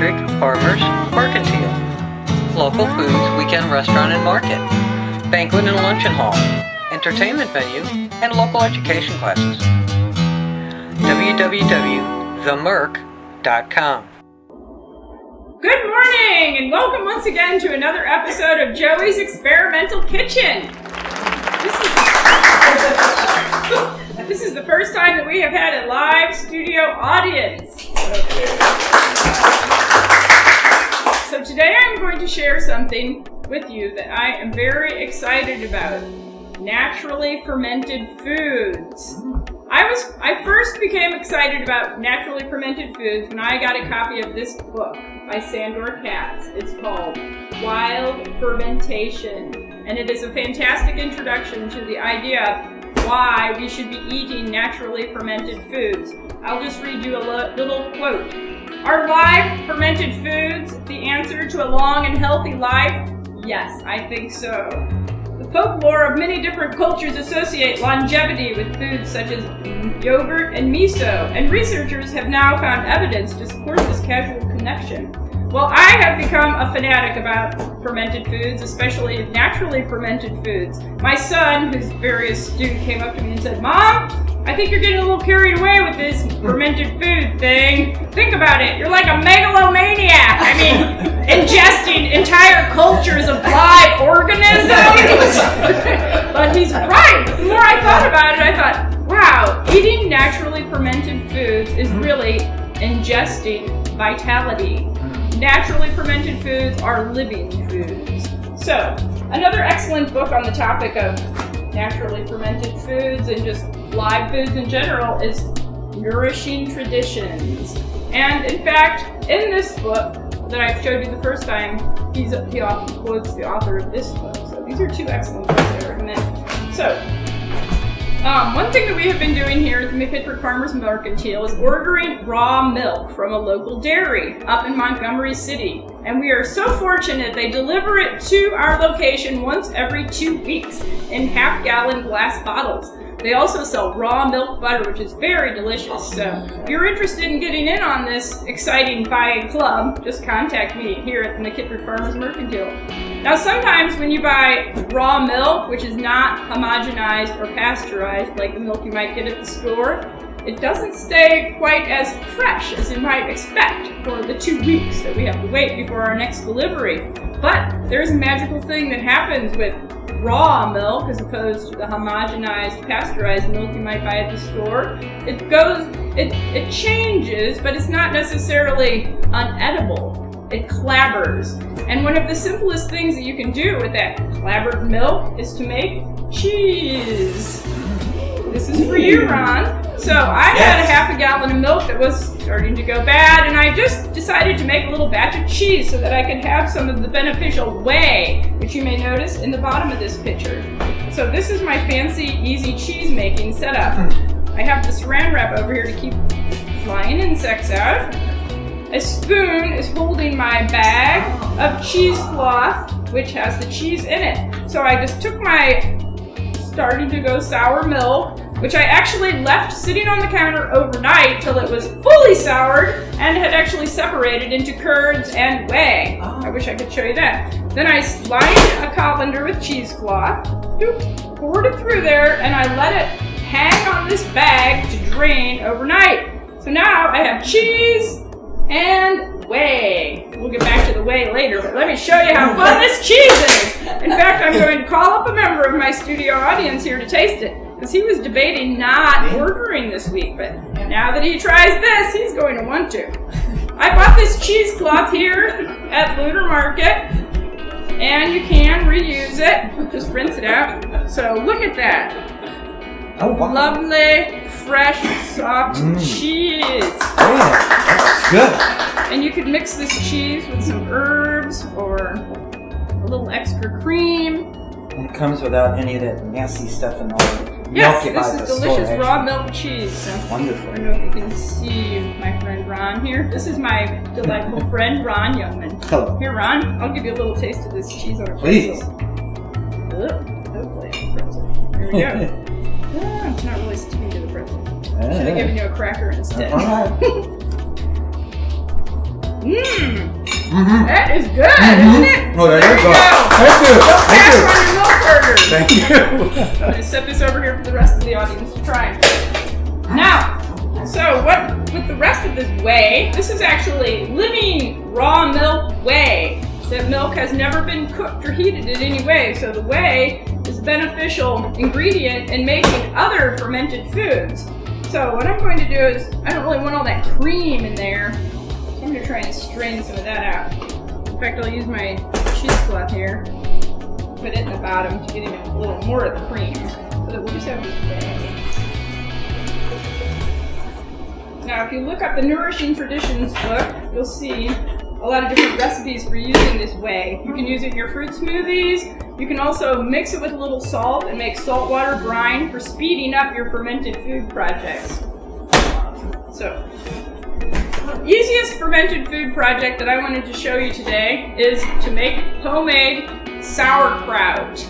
McKittrick Farmers Mercantile. Local foods, weekend restaurant and market. Banquet and luncheon hall. Entertainment venue and local education classes. www.themerc.com. Good morning and welcome once again to another episode of Joey's Experimental Kitchen. This is the first time that we have had a live studio audience. So today I'm going to share something with you that I am very excited about. Naturally fermented foods. I first became excited about naturally fermented foods when I got a copy of this book by Sandor Katz. It's called Wild Fermentation, and it is a fantastic introduction to the idea why we should be eating naturally fermented foods. I'll just read you a little quote. Are live fermented foods the answer to a long and healthy life? Yes, I think so. The folklore of many different cultures associate longevity with foods such as yogurt and miso, and researchers have now found evidence to support this causal connection. Well, I have become a fanatic about fermented foods, especially naturally fermented foods. My son, who's very astute, came up to me and said, "Mom, I think you're getting a little carried away with this fermented food thing. Think about it. You're like a megalomaniac. I mean, ingesting entire cultures of live organisms." But he's right. The more I thought about it, I thought, wow, eating naturally fermented foods is really ingesting vitality. Naturally fermented foods are living foods. So, another excellent book on the topic of naturally fermented foods and just live foods in general is Nourishing Traditions. And in fact, in this book that I showed you the first time, he quotes the author of this book. So these are two excellent books I recommend. So, one thing that we have been doing here at the McKittrick Farmers Mercantile is ordering raw milk from a local dairy up in Montgomery City. And we are so fortunate they deliver it to our location once every 2 weeks in half-gallon glass bottles. They also sell raw milk butter, which is very delicious. So if you're interested in getting in on this exciting buying club, just contact me here at the McKittrick Farmers Mercantile. Now, sometimes when you buy raw milk, which is not homogenized or pasteurized like the milk you might get at the store, it doesn't stay quite as fresh as you might expect for the 2 weeks that we have to wait before our next delivery. But there's a magical thing that happens with raw milk as opposed to the homogenized, pasteurized milk you might buy at the store. It changes, but it's not necessarily unedible. It clabbers. And one of the simplest things that you can do with that clabbered milk is to make cheese. This is for you, Ron. So I had a half a gallon of milk that was starting to go bad, and I just decided to make a little batch of cheese so that I could have some of the beneficial whey, which you may notice in the bottom of this picture. So this is my fancy, easy cheese making setup. I have the saran wrap over here to keep flying insects out. A spoon is holding my bag of cheesecloth, which has the cheese in it. So I just took my starting to go sour milk, which I actually left sitting on the counter overnight till it was fully soured and had actually separated into curds and whey. I wish I could show you that. Then I lined a colander with cheesecloth, poured it through there, and I let it hang on this bag to drain overnight. So now I have cheese and whey. We'll get back to the whey later, but let me show you how fun this cheese is. In fact, I'm going to call up a member of my studio audience here to taste it, because he was debating not ordering this week, but now that he tries this, he's going to want to. I bought this cheesecloth here at Luter Market, and you can reuse it. Just rinse it out. So look at that. Oh, wow. Lovely, fresh, soft cheese. Yeah, that's good. And you could mix this cheese with some herbs or a little extra cream. And it comes without any of that nasty stuff in all the Yes, milk you buy this at is the delicious store, raw milk cheese. So Wonderful. I don't know if you can see my friend Ron here. This is my delightful friend Ron Youngman. Hello. Here, Ron, I'll give you a little taste of this cheese on a Please. pretzel. Hopefully, pretzel. Here we go. It's not really sticking to the pretzel. Should have given you a cracker instead. All right. That is good, isn't it? Oh, there you go. Thank you. Thank you. I'm going to set this over here for the rest of the audience to try. Now, so what with the rest of this whey, this is actually living raw milk whey. That milk has never been cooked or heated in any way, so the whey is a beneficial ingredient in making other fermented foods. So what I'm going to do is, I don't really want all that cream in there, so I'm going to try and strain some of that out. In fact, I'll use my cheesecloth here, put it in the bottom to get even a little more of the cream, so that we'll just have this bag. Now, if you look up the Nourishing Traditions book, you'll see a lot of different recipes for using this whey. You can use it in your fruit smoothies. You can also mix it with a little salt and make saltwater brine for speeding up your fermented food projects. So, the easiest fermented food project that I wanted to show you today is to make homemade sauerkraut.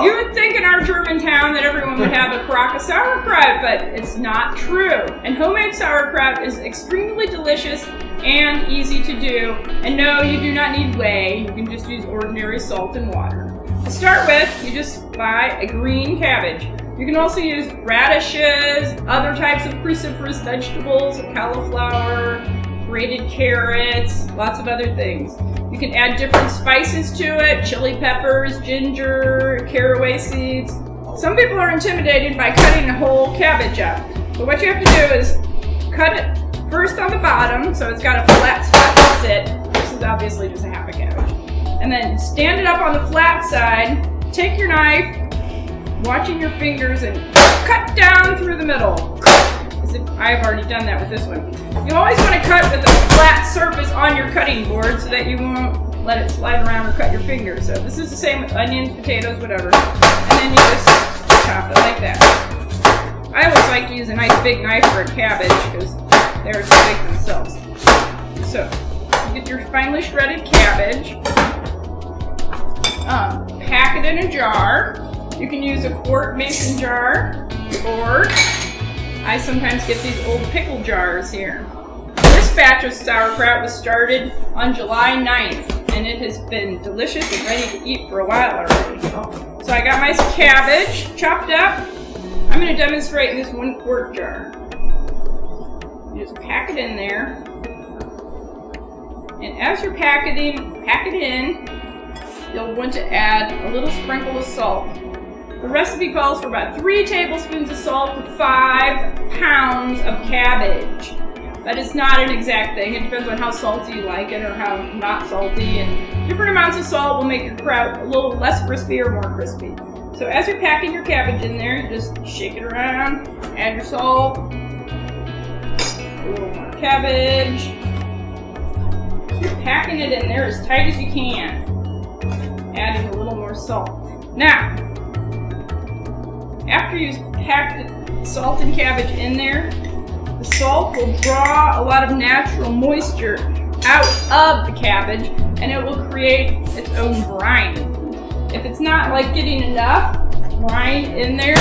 You would think in our German town that everyone would have a crock of sauerkraut, but it's not true. And homemade sauerkraut is extremely delicious and easy to do. And no, you do not need whey. You can just use ordinary salt and water. To start with, you just buy a green cabbage. You can also use radishes, other types of cruciferous vegetables, cauliflower, grated carrots, lots of other things. You can add different spices to it, chili peppers, ginger, caraway seeds. Some people are intimidated by cutting a whole cabbage up. But what you have to do is cut it first on the bottom, so it's got a flat spot to sit. This is obviously just a half a cabbage. And then stand it up on the flat side, take your knife, watching your fingers, and cut down through the middle. As if I've already done that with this one. You always want to cut with a flat surface on your cutting board so that you won't let it slide around or cut your fingers. So this is the same with onions, potatoes, whatever. And then you just chop it like that. I always like to use a nice big knife for a cabbage because they're so big themselves. So you get your finely shredded cabbage. Pack it in a jar. You can use a quart mason jar, or I sometimes get these old pickle jars here. This batch of sauerkraut was started on July 9th, and it has been delicious and ready to eat for a while already. So I got my cabbage chopped up. I'm going to demonstrate in this 1 quart jar. You just pack it in there. And as you're pack it in, you'll want to add a little sprinkle of salt. The recipe calls for about 3 tablespoons of salt to 5 pounds of cabbage. But it's not an exact thing. It depends on how salty you like it or how not salty. And different amounts of salt will make your kraut a little less crispy or more crispy. So as you're packing your cabbage in there, you just shake it around, add your salt, a little more cabbage. Keep packing it in there as tight as you can, adding a little more salt. Now, after you've packed the salt and cabbage in there, the salt will draw a lot of natural moisture out of the cabbage, and it will create its own brine. If it's not like getting enough brine in there,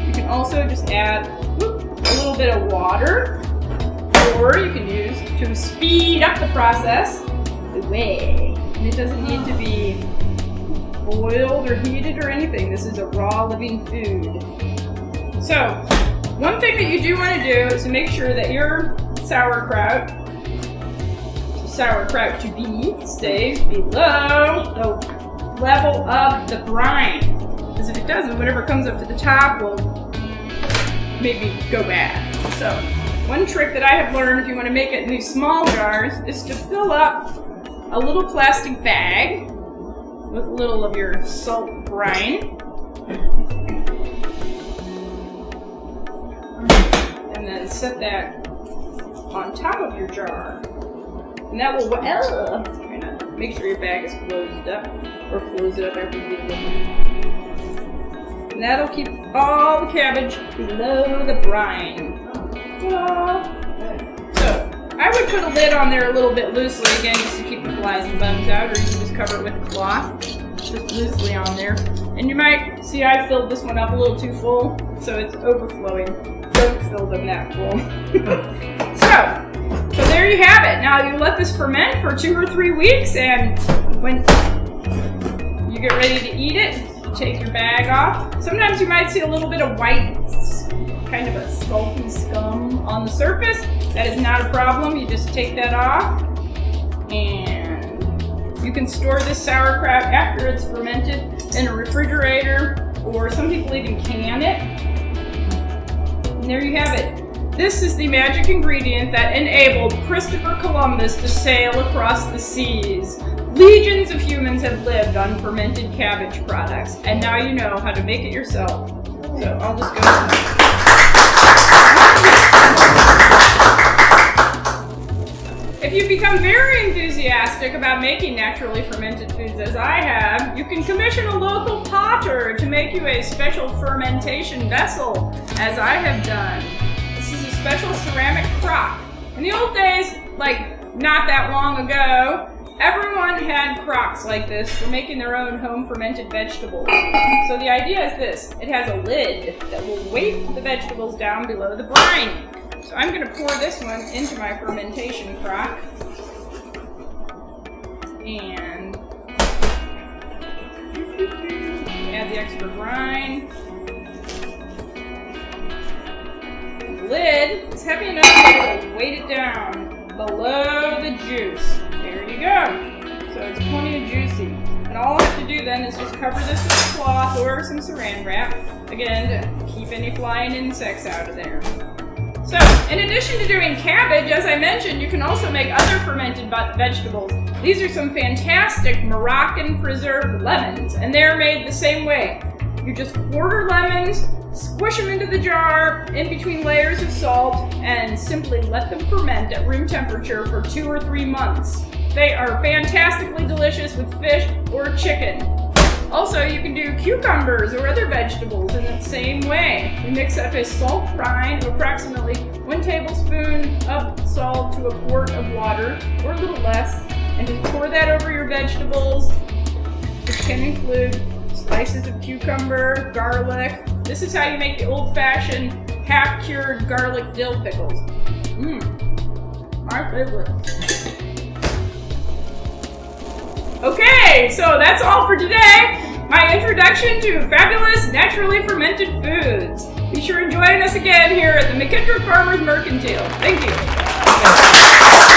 you can also just add a little bit of water, or you can use, to speed up the process, the whey. And it doesn't need to be boiled or heated or anything. This is a raw living food. So, one thing that you do want to do is to make sure that your sauerkraut to be stays below the level of the brine. Because if it doesn't, whatever comes up to the top will maybe go bad. So, one trick that I have learned if you want to make it in these small jars is to fill up a little plastic bag with a little of your salt brine. And then set that on top of your jar. And that will, make sure your bag is closed up, or close it up after you get it. And that'll keep all the cabbage below the brine. So, I would put a lid on there a little bit loosely, again, just to keep the flies and bugs out, or you can just cover it with a cloth, just loosely on there. And you might see I filled this one up a little too full, so it's overflowing. Don't fill them that full. So there there you have it. Now you let this ferment for 2 or 3 weeks, and when you get ready to eat it, take your bag off. Sometimes you might see a little bit of white, kind of a salty scum on the surface. That is not a problem. You just take that off, and you can store this sauerkraut after it's fermented in a refrigerator, or some people even can it. And there you have it. This is the magic ingredient that enabled Christopher Columbus to sail across the seas. Legions of humans have lived on fermented cabbage products, and now you know how to make it yourself. So I'll just go. If you become very enthusiastic about making naturally fermented foods, as I have, you can commission a local potter to make you a special fermentation vessel, as I have done. This is a special ceramic crock. In the old days, like not that long ago, everyone had crocks like this for making their own home fermented vegetables. So the idea is this: it has a lid that will weight the vegetables down below the brine. So I'm going to pour this one into my fermentation crock. And add the extra brine. The lid is heavy enough that it will weight it down below the juice. There you go. So it's plenty of juicy. And all I have to do then is just cover this with a cloth or some saran wrap, again, to keep any flying insects out of there. So, in addition to doing cabbage, as I mentioned, you can also make other fermented vegetables. These are some fantastic Moroccan preserved lemons, and they're made the same way. You just quarter lemons, squish them into the jar in between layers of salt, and simply let them ferment at room temperature for 2 or 3 months. They are fantastically delicious with fish or chicken. Also, you can do cucumbers or other vegetables in the same way. You mix up a salt brine of approximately 1 tablespoon of salt to a quart of water, or a little less, and just pour that over your vegetables, which can include slices of cucumber, garlic. This is how you make the old-fashioned, half-cured garlic dill pickles. My favorite. Okay, so that's all for today. My introduction to fabulous, naturally fermented foods. Be sure to join us again here at the McKittrick Farmers Mercantile. Thank you.